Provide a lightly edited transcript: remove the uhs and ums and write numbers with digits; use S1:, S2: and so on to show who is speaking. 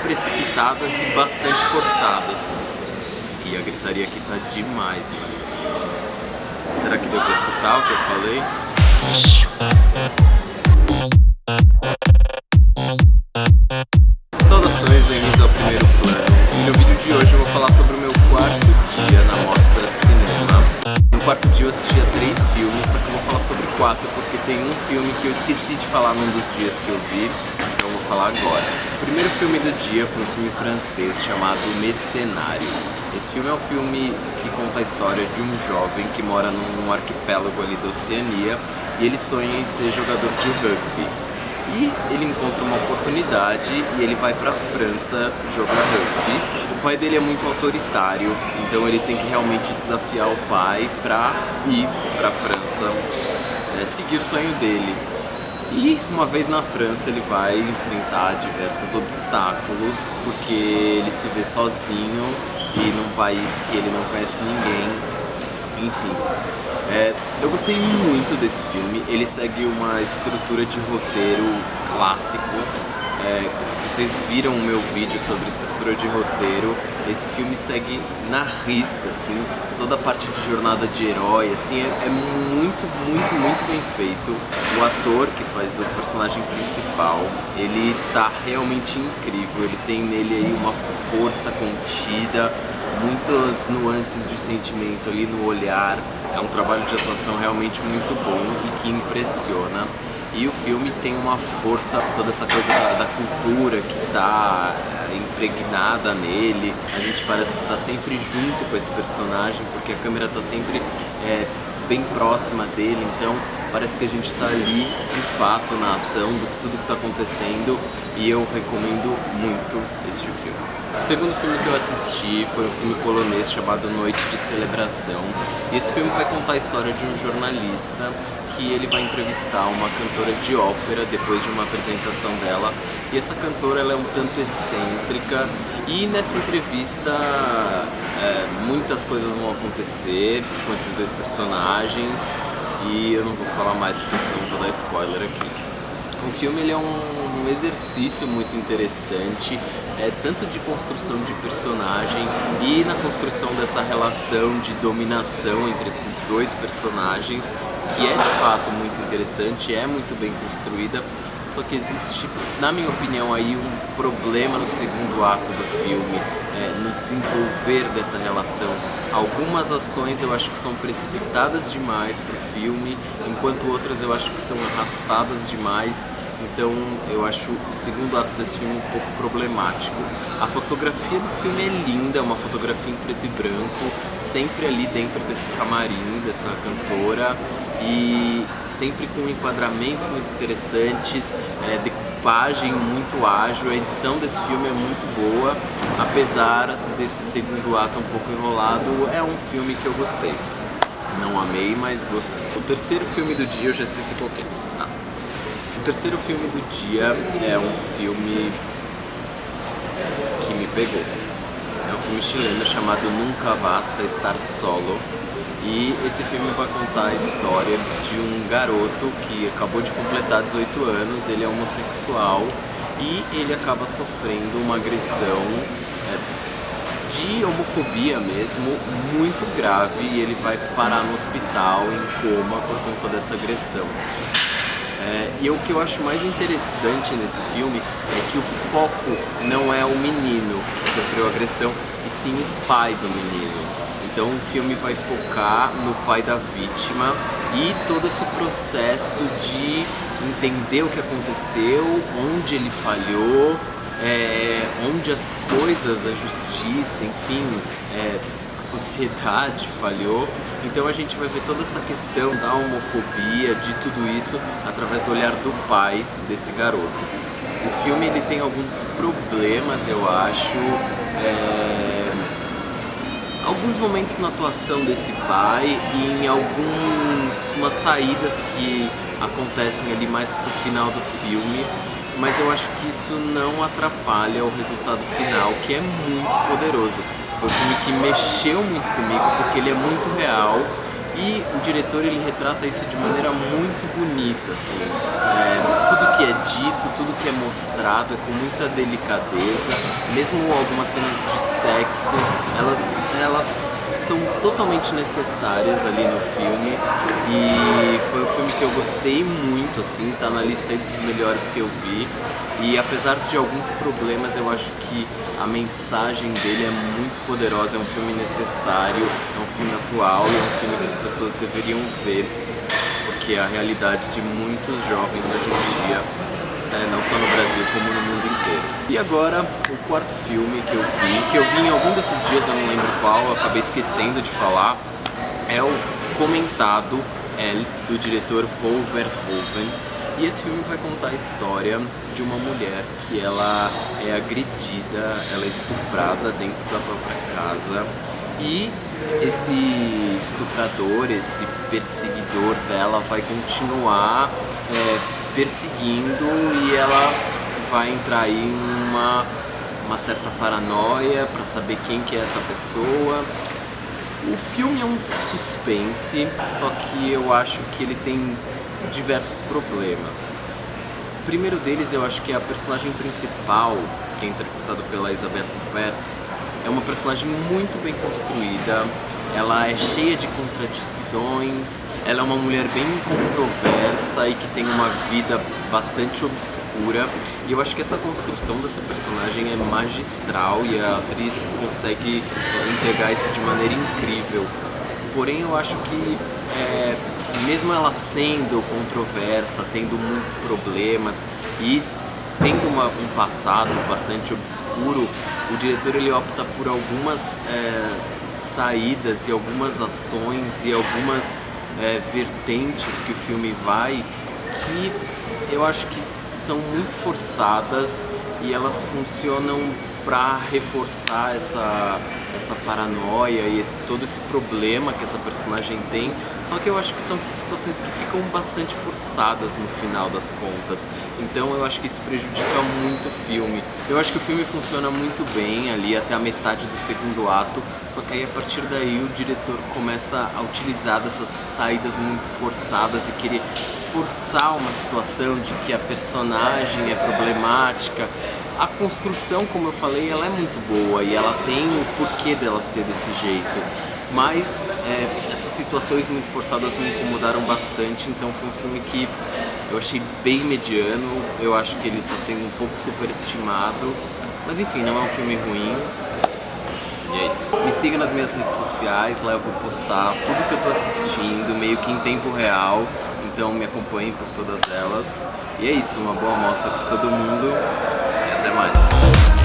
S1: precipitadas e bastante forçadas. E a gritaria aqui tá demais, né? Será que deu pra escutar o que eu falei? Saudações, bem-vindos ao Primeiro Plano. E no vídeo de hoje eu vou falar sobre o meu quarto dia na mostra de cinema. No quarto dia eu assisti a 3 filmes, só que eu vou falar sobre 4 porque tem um filme que eu esqueci de falar num dos dias que eu vi, então eu vou falar agora. O primeiro filme do dia foi um filme francês chamado Mercenário. Esse filme é um filme que conta a história de um jovem que mora num arquipélago ali da Oceania e ele sonha em ser jogador de rugby. E ele encontra uma oportunidade e ele vai para a França jogar rugby. O pai dele é muito autoritário, então ele tem que realmente desafiar o pai para ir para a França, seguir o sonho dele. E uma vez na França ele vai enfrentar diversos obstáculos porque ele se vê sozinho e num país que ele não conhece ninguém, enfim. Eu gostei muito desse filme, ele segue uma estrutura de roteiro clássico. Se vocês viram o meu vídeo sobre estrutura de roteiro, esse filme segue na risca, assim, toda a parte de jornada de herói, assim, é muito bem feito. O ator que faz o personagem principal, ele tá realmente incrível, ele tem nele aí uma força contida, muitas nuances de sentimento ali no olhar. É um trabalho de atuação realmente muito bom e que impressiona. E o filme tem uma força, toda essa coisa da cultura que está impregnada nele. A gente parece que está sempre junto com esse personagem, porque a câmera está sempre bem próxima dele, então parece que a gente está ali de fato na ação do que tudo que está acontecendo, e eu recomendo muito este filme. O segundo filme que eu assisti foi um filme polonês chamado Noite de Celebração. E esse filme vai contar a história de um jornalista que ele vai entrevistar uma cantora de ópera depois de uma apresentação dela. E essa cantora, ela é um tanto excêntrica, e nessa entrevista muitas coisas vão acontecer com esses dois personagens, e eu não vou falar mais porque senão eu vou dar spoiler aqui. O filme ele é um exercício muito interessante, tanto de construção de personagem e na construção dessa relação de dominação entre esses dois personagens, que é de fato muito interessante, é muito bem construída, só que existe, na minha opinião, aí um problema no segundo ato do filme, no desenvolver dessa relação. Algumas ações eu acho que são precipitadas demais para o filme, enquanto outras eu acho que são arrastadas demais. Então eu acho o segundo ato desse filme um pouco problemático. A fotografia do filme é linda, é uma fotografia em preto e branco, sempre ali dentro desse camarim, dessa cantora, e sempre com enquadramentos muito interessantes, decupagem muito ágil. A edição desse filme é muito boa, apesar desse segundo ato um pouco enrolado. É um filme que eu gostei. Não amei, mas gostei. O terceiro filme do dia eu já esqueci qual que é. O terceiro filme do dia é um filme que me pegou. É um filme chileno chamado Nunca Vas a Estar Solo. E esse filme vai contar a história de um garoto que acabou de completar 18 anos, ele é homossexual e ele acaba sofrendo uma agressão de homofobia mesmo, muito grave, e ele vai parar no hospital em coma por conta dessa agressão. E o que eu acho mais interessante nesse filme é que o foco não é o menino que sofreu a agressão, e sim o pai do menino. Então o filme vai focar no pai da vítima e todo esse processo de entender o que aconteceu, onde ele falhou, onde as coisas, a justiça, enfim, a sociedade falhou. Então a gente vai ver toda essa questão da homofobia, de tudo isso, através do olhar do pai desse garoto. O filme ele tem alguns problemas, eu acho, alguns momentos na atuação desse pai e em algumas saídas que acontecem ali mais pro final do filme, mas eu acho que isso não atrapalha o resultado final, que é muito poderoso. Foi um filme que mexeu muito comigo porque ele é muito real E o diretor, ele retrata isso de maneira muito bonita, assim. Tudo que é dito, tudo que é mostrado é com muita delicadeza. Mesmo algumas cenas de sexo, elas são totalmente necessárias ali no filme. E foi um filme que eu gostei muito, assim, tá na lista aí dos melhores que eu vi. E apesar de alguns problemas, eu acho que a mensagem dele é muito poderosa, é um filme necessário, é um filme atual e é um filme que as pessoas deveriam ver, porque é a realidade de muitos jovens hoje em dia, não só no Brasil como no mundo inteiro. E agora, o quarto filme que eu vi em algum desses dias, eu não lembro qual, eu acabei esquecendo de falar, é o comentado Elle, do diretor Paul Verhoeven. E esse filme vai contar a história de uma mulher que ela é agredida, ela é estuprada dentro da própria casa. E esse estuprador, esse perseguidor dela vai continuar perseguindo e ela vai entrar aí em uma certa paranoia para saber quem que é essa pessoa. O filme é um suspense, só que eu acho que ele tem diversos problemas. O primeiro deles, eu acho que é a personagem principal, que é interpretada pela Isabelle Huppert, é uma personagem muito bem construída, ela é cheia de contradições, ela é uma mulher bem controversa e que tem uma vida bastante obscura, e eu acho que essa construção dessa personagem é magistral e a atriz consegue entregar isso de maneira incrível. Porém, eu acho que mesmo ela sendo controversa, tendo muitos problemas e tendo um passado bastante obscuro, o diretor ele opta por algumas saídas e algumas ações e algumas vertentes que o filme vai, que eu acho que são muito forçadas e elas funcionam para reforçar essa paranoia e todo esse problema que essa personagem tem, só que eu acho que são situações que ficam bastante forçadas no final das contas, então eu acho que isso prejudica muito o filme. Eu acho que o filme funciona muito bem ali até a metade do segundo ato, só que aí a partir daí o diretor começa a utilizar dessas saídas muito forçadas e querer forçar uma situação de que a personagem é problemática. A construção, como eu falei, ela é muito boa e ela tem o porquê dela ser desse jeito, mas essas situações muito forçadas me incomodaram bastante, então foi um filme que eu achei bem mediano, eu acho que ele está sendo um pouco superestimado, mas enfim, não é um filme ruim. E é isso. Me siga nas minhas redes sociais, lá eu vou postar tudo que eu tô assistindo, meio que em tempo real, então me acompanhem por todas elas. E é isso, uma boa mostra para todo mundo e até mais.